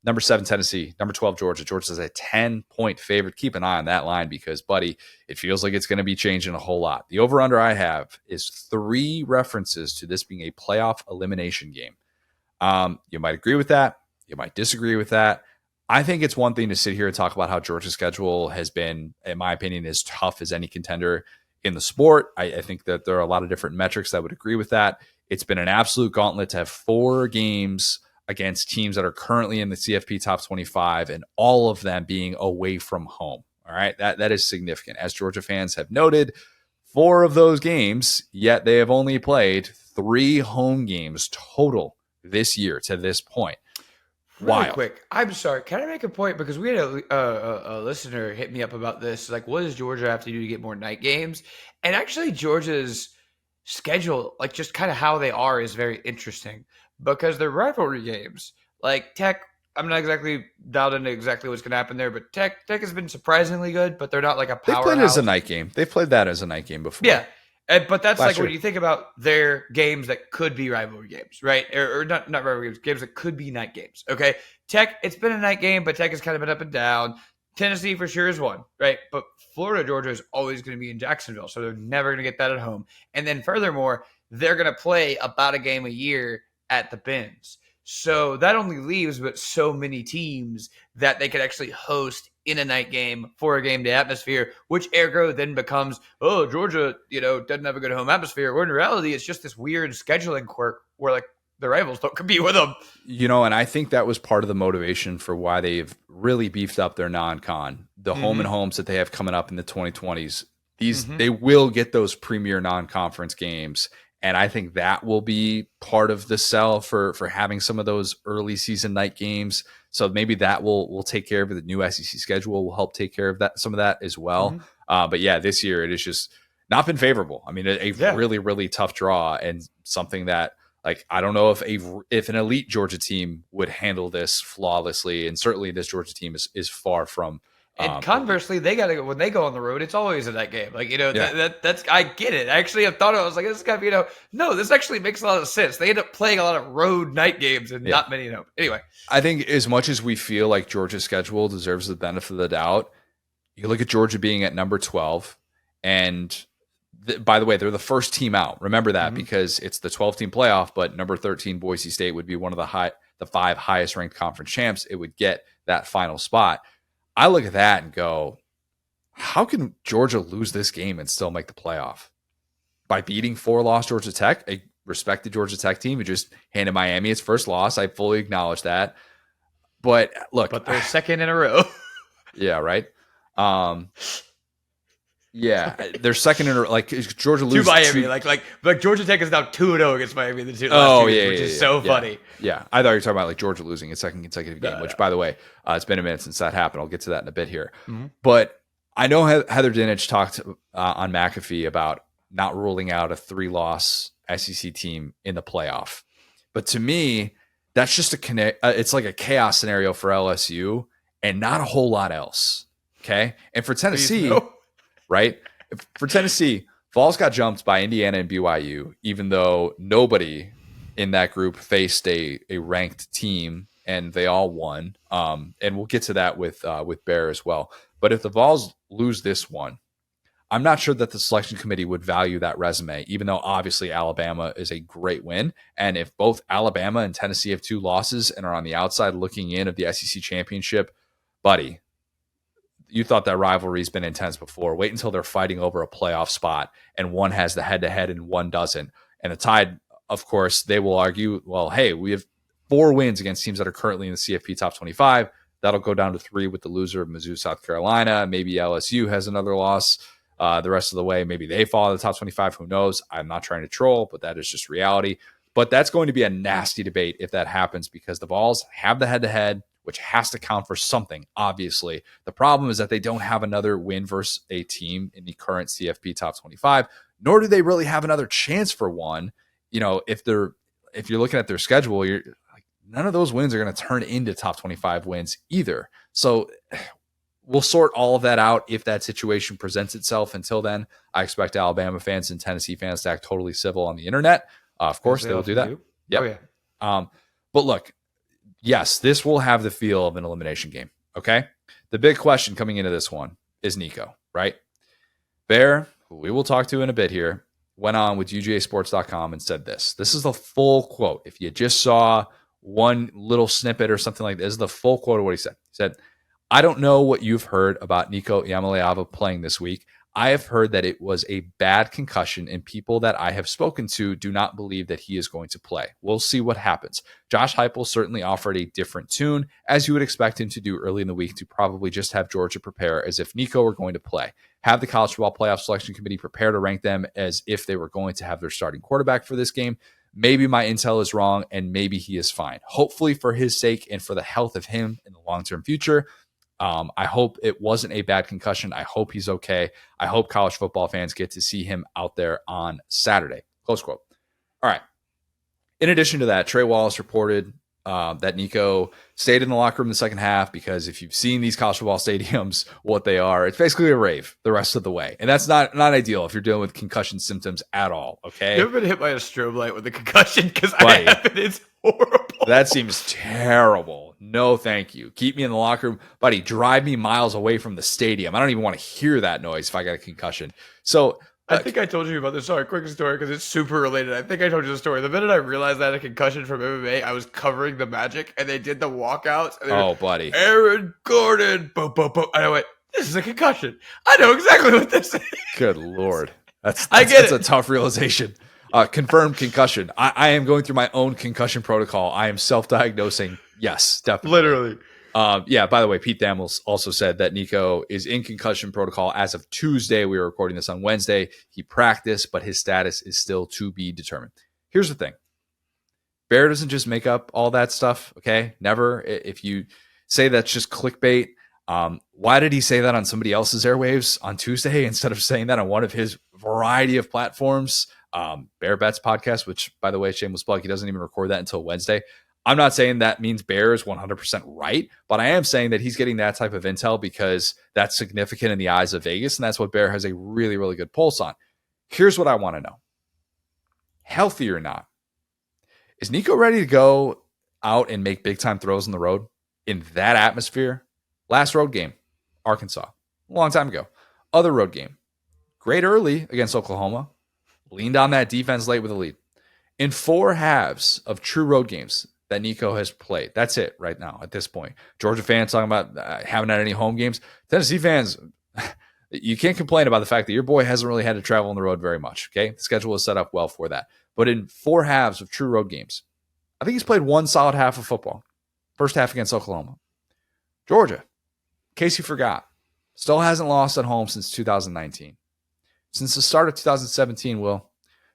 Number 7, Tennessee. Number 12, Georgia. Georgia's a 10-point favorite. Keep an eye on that line because, buddy, it feels like it's going to be changing a whole lot. The over-under I have is 3 references to this being a playoff elimination game. You might agree with that. You might disagree with that. I think it's one thing to sit here and talk about how Georgia's schedule has been, in my opinion, as tough as any contender in the sport. I think that there are a lot of different metrics that would agree with that. It's been an absolute gauntlet to have 4 games against teams that are currently in the CFP top 25 and all of them being away from home. All right. That is significant. As Georgia fans have noted, 4 of those games, yet they have only played 3 home games total this year to this point. Really quick, I'm sorry. Can I make a point? Because we had a listener hit me up about this. Like, what does Georgia have to do to get more night games? And actually, Georgia's schedule, like just kind of how they are, is very interesting because their rivalry games, like Tech, I'm not exactly dialed into exactly what's going to happen there, but Tech has been surprisingly good, but they're not like a powerhouse. They played it as a night game. They've played that as a night game before. Yeah. But that's like when you think about their games that could be rivalry games, right? Or not rivalry games that could be night games, okay? Tech, it's been a night game, but Tech has kind of been up and down. Tennessee for sure is one, right? But Florida, Georgia is always going to be in Jacksonville, so they're never going to get that at home. And then furthermore, they're going to play about a game a year at the Benz. So that only leaves but so many teams that they could actually host in a night game for a game day atmosphere, which ergo then becomes, oh, Georgia, doesn't have a good home atmosphere. Where in reality, it's just this weird scheduling quirk where like the rivals don't compete with them. And I think that was part of the motivation for why they've really beefed up their non-con, the home and homes that they have coming up in the 2020s. They will get those premier non-conference games. And I think that will be part of the sell for having some of those early season night games. So maybe that will take care of it. The new SEC schedule will help take care of some of that as well. But yeah, this year it has just not been favorable. I mean, a really, really tough draw and something that, like, I don't know if an elite Georgia team would handle this flawlessly. And certainly this Georgia team is far from. And conversely, they got to go when they go on the road. It's always a night game. Like, that's I get it. Actually, I thought I was like, this is gotta be, no, this actually makes a lot of sense. They end up playing a lot of road night games and not many. Anyway, I think as much as we feel like Georgia's schedule deserves the benefit of the doubt, you look at Georgia being at number 12, and by the way, they're the first team out. Remember that because it's the 12-team playoff. But number 13, Boise State, would be one of the 5 highest ranked conference champs. It would get that final spot. I look at that and go, how can Georgia lose this game and still make the playoff? By beating 4-loss Georgia Tech, a respected Georgia Tech team who just handed Miami its first loss. I fully acknowledge that. But look. But they're second in a row. Yeah, right? Yeah, they're second in a row. Like, Georgia loses to Miami. Like Georgia Tech is now 2-0 against Miami in the 2 last years, yeah, which is yeah, so yeah. funny. Yeah, I thought you were talking about like Georgia losing its second consecutive game, which, by the way, it's been a minute since that happened. I'll get to that in a bit here. But I know Heather Dinich talked on McAfee about not ruling out a 3-loss SEC team in the playoff. But to me, that's just it's like a chaos scenario for LSU and not a whole lot else. Okay, and for Tennessee, right? For Tennessee, Vols got jumped by Indiana and BYU, even though nobody in that group faced a ranked team, and they all won. And we'll get to that with Bear as well. But if the Vols lose this one, I'm not sure that the selection committee would value that resume, even though obviously Alabama is a great win. And if both Alabama and Tennessee have 2 losses and are on the outside looking in of the SEC championship, buddy, you thought that rivalry's been intense before. Wait until they're fighting over a playoff spot and one has the head-to-head and one doesn't. And the Tide, of course, they will argue, well, hey, we have 4 wins against teams that are currently in the CFP top 25. That'll go down to 3 with the loser of Mizzou, South Carolina. Maybe LSU has another loss the rest of the way. Maybe they fall in the top 25. Who knows? I'm not trying to troll, but that is just reality. But that's going to be a nasty debate if that happens because the Vols have the head-to-head, which has to count for something, obviously. The problem is that they don't have another win versus a team in the current CFP top 25, nor do they really have another chance for one. If you're looking at their schedule, you're like, none of those wins are going to turn into top 25 wins either. So we'll sort all of that out if that situation presents itself. Until then, I expect Alabama fans and Tennessee fans to act totally civil on the internet. Of course, they will do that. Yep. Oh, yeah. But look, yes, this will have the feel of an elimination game. Okay. The big question coming into this one is Nico, right? Bear, who we will talk to in a bit here, went on with UGAsports.com and said this. This is the full quote. If you just saw one little snippet or something like this, is the full quote of what he said. He said, I don't know what you've heard about Nico Iamaleava playing this week. I have heard that it was a bad concussion, and people that I have spoken to do not believe that he is going to play. We'll see what happens. Josh Heupel certainly offered a different tune, as you would expect him to do early in the week, to probably just have Georgia prepare as if Nico were going to play. Have the College Football Playoff Selection Committee prepare to rank them as if they were going to have their starting quarterback for this game. Maybe my intel is wrong, and maybe he is fine. Hopefully for his sake and for the health of him in the long-term future, I hope it wasn't a bad concussion. I hope he's okay. I hope college football fans get to see him out there on Saturday. Close quote. All right. In addition to that, Trey Wallace reported that Nico stayed in the locker room in the second half because if you've seen these college football stadiums, what they are, it's basically a rave the rest of the way. And that's not ideal if you're dealing with concussion symptoms at all, okay? You ever been hit by a strobe light with a concussion? Because I haven't. It's horrible. That seems terrible. No, thank you. Keep me in the locker room. Buddy, drive me miles away from the stadium. I don't even want to hear that noise if I got a concussion. So I think I told you about this. Sorry, quick story because it's super related. I think I told you the story. The minute I realized I had a concussion from MMA, I was covering the Magic, and they did the walkouts. And buddy. Aaron Gordon. Boom, boom, boom. And I went, this is a concussion. I know exactly what this is. Good Lord. That's a tough realization. Confirmed concussion. I am going through my own concussion protocol. I am self-diagnosing. Yes, definitely. Literally. By the way, Pete Thamel also said that Nico is in concussion protocol as of Tuesday. We were recording this on Wednesday. He practiced, but his status is still to be determined. Here's the thing. Bear doesn't just make up all that stuff, okay? Never. If you say that's just clickbait, why did he say that on somebody else's airwaves on Tuesday instead of saying that on one of his variety of platforms? Bear Bets podcast, which, by the way, shameless plug, he doesn't even record that until Wednesday. I'm not saying that means Bear is 100% right, but I am saying that he's getting that type of intel because that's significant in the eyes of Vegas, and that's what Bear has a really, really good pulse on. Here's what I want to know. Healthy or not, is Nico ready to go out and make big-time throws on the road in that atmosphere? Last road game, Arkansas, a long time ago. Other road game, great early against Oklahoma, leaned on that defense late with a lead. In 4 halves of true road games that Nico has played, that's it right now at this point. Georgia fans talking about haven't had any home games. Tennessee fans, you can't complain about the fact that your boy hasn't really had to travel on the road very much, okay? The schedule is set up well for that. But in 4 halves of true road games, I think he's played one solid half of football. First half against Oklahoma. Georgia, in case you forgot, still hasn't lost at home since 2019. Since the start of 2017,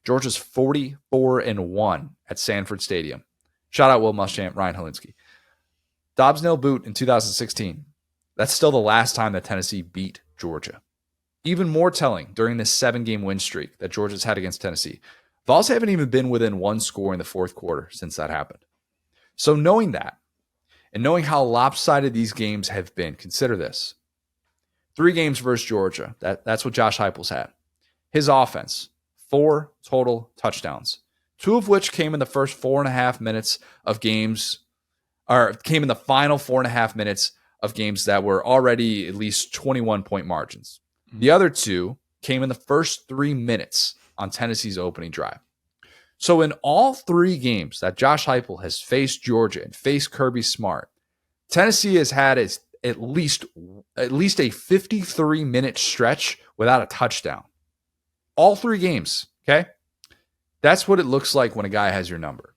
Georgia's 44-1 at Sanford Stadium. Shout out Will Muschamp, Ryan Helinski. Dobbs nail boot in 2016. That's still the last time that Tennessee beat Georgia. Even more telling, during this 7-game win streak that Georgia's had against Tennessee, Vols haven't even been within 1 score in the 4th quarter since that happened. So knowing that, and knowing how lopsided these games have been, consider this. 3 games versus Georgia. That's what Josh Heupel's had. His offense, 4 total touchdowns, 2 of which came in the first 4.5 minutes of games, or came in the final 4.5 minutes of games that were already at least 21-point margins. The other 2 came in the first 3 minutes on Tennessee's opening drive. So in all 3 games that Josh Heupel has faced Georgia and faced Kirby Smart, Tennessee has had at least a 53-minute stretch without a touchdown. All 3 games, okay? That's what it looks like when a guy has your number.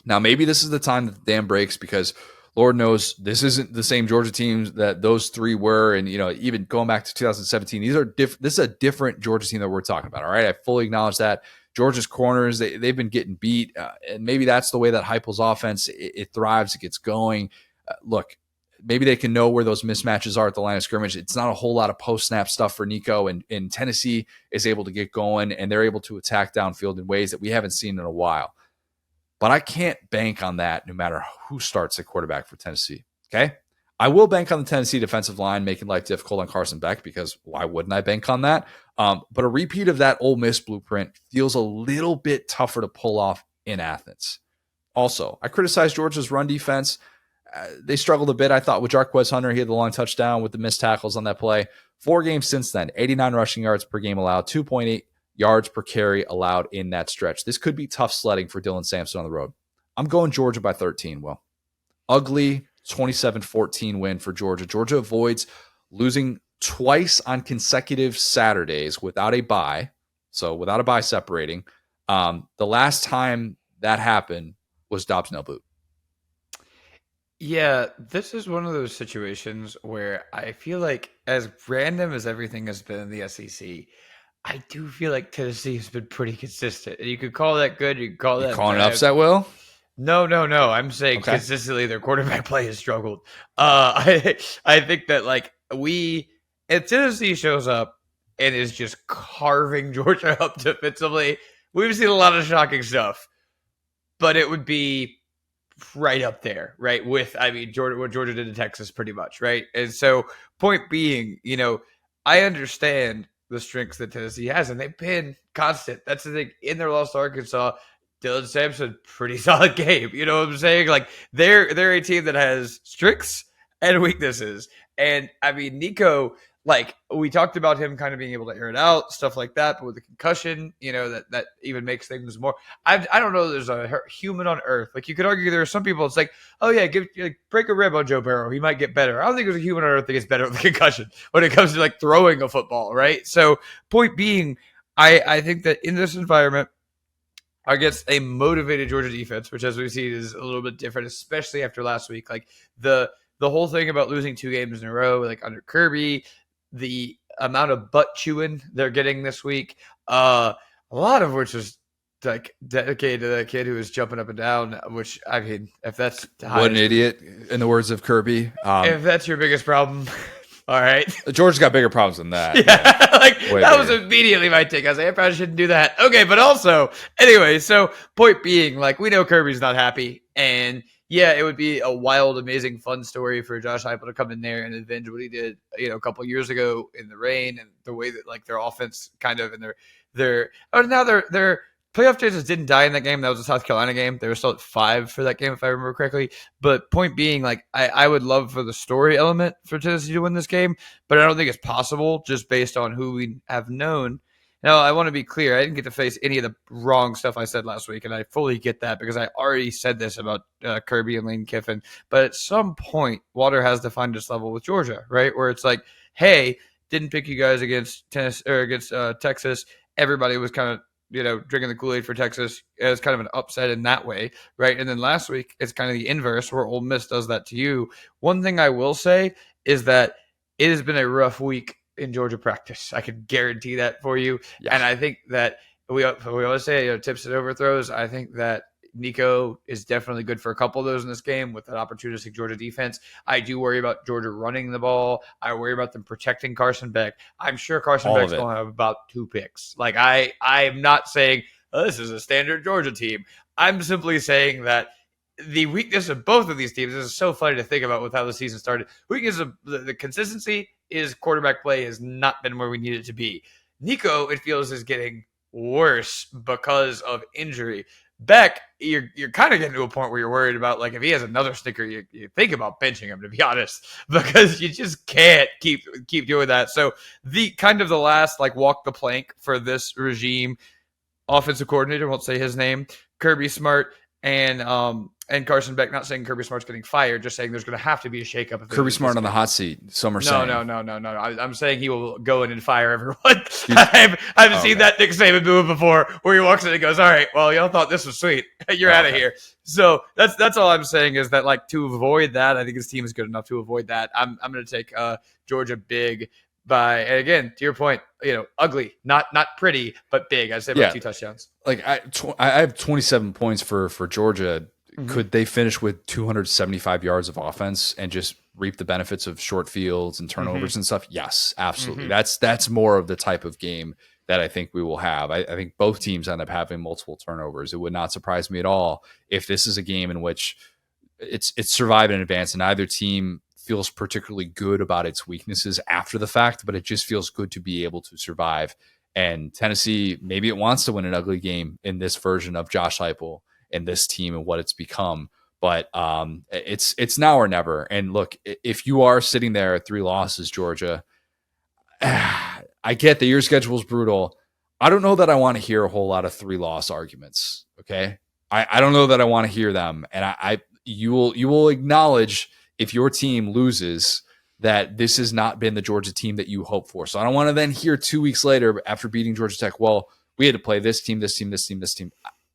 Now, maybe this is the time that the dam breaks because Lord knows this isn't the same Georgia teams that those 3 were. And, even going back to 2017, this is a different Georgia team that we're talking about, all right? I fully acknowledge that. Georgia's corners, they've been getting beat. And maybe that's the way that Heupel's offense, it thrives, it gets going. Look, maybe they can know where those mismatches are at the line of scrimmage. It's not a whole lot of post-snap stuff for Nico, and Tennessee is able to get going, and they're able to attack downfield in ways that we haven't seen in a while. But I can't bank on that no matter who starts at quarterback for Tennessee, okay? I will bank on the Tennessee defensive line making life difficult on Carson Beck because why wouldn't I bank on that? But a repeat of that Ole Miss blueprint feels a little bit tougher to pull off in Athens. Also, I criticized Georgia's run defense. They struggled a bit, I thought, with Jarquez Hunter. He had the long touchdown with the missed tackles on that play. 4 games since then, 89 rushing yards per game allowed, 2.8 yards per carry allowed in that stretch. This could be tough sledding for Dylan Sampson on the road. I'm going Georgia by 13, Will. Ugly 27-14 win for Georgia. Georgia avoids losing twice on consecutive Saturdays without a bye. So without a bye separating. The last time that happened was Dobbs-Nell boot. Yeah, this is one of those situations where I feel like, as random as everything has been in the SEC, I do feel like Tennessee has been pretty consistent. And you could call that good. You could call that calling bad. an upset, Will? No. I'm saying consistently their quarterback play has struggled. I think that if Tennessee shows up and is just carving Georgia up defensively, we've seen a lot of shocking stuff. But it would be right up there, right? With, Georgia, what Georgia did to Texas pretty much, right? And so, point being, I understand the strengths that Tennessee has, and they've been constant. That's the thing. In their loss to Arkansas, Dylan Sampson, pretty solid game. You know what I'm saying? Like, they're a team that has strengths and weaknesses. And Nico, like, we talked about him kind of being able to air it out, stuff like that, but with the concussion, that even makes things more. I don't know. There's a human on earth. Like, you could argue there are some people. It's like, oh yeah, break a rib on Joe Burrow, he might get better. I don't think there's a human on earth that gets better with a concussion when it comes to like throwing a football, right? So, point being, I think that in this environment, against a motivated Georgia defense, which, as we've seen, is a little bit different, especially after last week. Like, the whole thing about losing 2 games in a row, like under Kirby, the amount of butt chewing they're getting this week, a lot of which is like dedicated to that kid who was jumping up and down. Which, if that's what an idiot, in the words of Kirby. If that's your biggest problem, all right. Georgia's got bigger problems than that. Yeah, like that was immediately my take. I was like, I probably shouldn't do that. Okay, but also, anyway, so point being, like, we know Kirby's not happy, and yeah, it would be a wild, amazing, fun story for Josh Heupel to come in there and avenge what he did, a couple years ago in the rain, and the way that like their offense kind of and their playoff chances didn't die in that game. That was a South Carolina game. They were still at 5 for that game, if I remember correctly. But point being, like, I would love for the story element for Tennessee to win this game, but I don't think it's possible just based on who we have known. Now, I want to be clear. I didn't get to face any of the wrong stuff I said last week, and I fully get that because I already said this about Kirby and Lane Kiffin. But at some point, water has to find its level with Georgia, right? Where it's like, hey, didn't pick you guys against Texas. Everybody was kind of drinking the Kool-Aid for Texas as kind of an upset in that way, right? And then last week, it's kind of the inverse where Ole Miss does that to you. One thing I will say is that it has been a rough week in Georgia practice. I can guarantee that for you. Yeah. And I think that we always say, tips and overthrows. I think that Nico is definitely good for a couple of those in this game with that opportunistic Georgia defense. I do worry about Georgia running the ball. I worry about them protecting Carson Beck. I'm sure Carson Beck's going to have about 2 picks. Like, I'm not saying, oh, this is a standard Georgia team. I'm simply saying that the weakness of both of these teams, this is so funny to think about with how the season started. Weakness of the consistency is quarterback play has not been where we need it to be. Nico, it feels, is getting worse because of injury. Beck, you're kind of getting to a point where you're worried about, like, if he has another sticker, you think about benching him, to be honest, because you just can't keep doing that. So the kind of the last, like, walk the plank for this regime, offensive coordinator, won't say his name, Kirby Smart, and Carson Beck. Not saying Kirby Smart's getting fired, just saying there's going to have to be a shakeup. Kirby Smart on the hot seat. Some are saying. No. I'm saying he will go in and fire everyone. I've seen that Nick Saban move before, where he walks in and goes, "All right, well, y'all thought this was sweet. You're out of here." So that's all I'm saying is that, like, to avoid that, I think his team is good enough to avoid that. I'm going to take Georgia big. And again, to your point, ugly, not pretty, but big. I'd say about 2 touchdowns. Like, I have 27 points for Georgia. Mm-hmm. Could they finish with 275 yards of offense and just reap the benefits of short fields and turnovers and stuff? Yes, absolutely. That's more of the type of game that I think we will have. I think both teams end up having multiple turnovers. It would not surprise me at all if this is a game in which it's survive in advance and neither team feels particularly good about its weaknesses after the fact, but it just feels good to be able to survive. And Tennessee, maybe it wants to win an ugly game in this version of Josh Heupel in this team and what it's become. But it's now or never. And look, if you are sitting there at 3 losses, Georgia, I get that your schedule is brutal. I don't know that I want to hear a whole lot of 3-loss arguments. Okay, I don't know that I want to hear them. And you will acknowledge if your team loses that this has not been the Georgia team that you hope for. So I don't want to then hear 2 weeks later after beating Georgia Tech, well, we had to play this team, this team, this team, this team.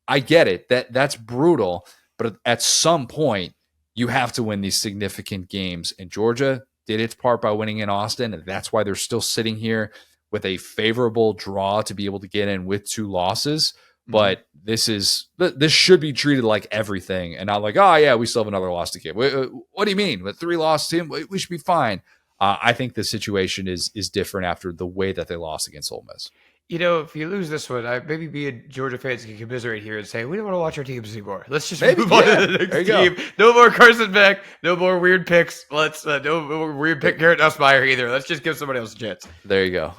I get it. That's brutal. But at some point, you have to win these significant games. And Georgia did its part by winning in Austin. And that's why they're still sitting here with a favorable draw to be able to get in with 2 losses. But this should be treated like everything and not like, oh, yeah, we still have another loss to give. What do you mean? With 3-loss team, we should be fine. I think the situation is different after the way that they lost against Ole Miss. If you lose this one, maybe be a Georgia fans can commiserate here and say, we don't want to watch our teams anymore. Let's just move on to the next team. No more Carson Beck. No more weird picks. No more weird pick Garrett Nussmeier either. Let's just give somebody else a chance. There you go.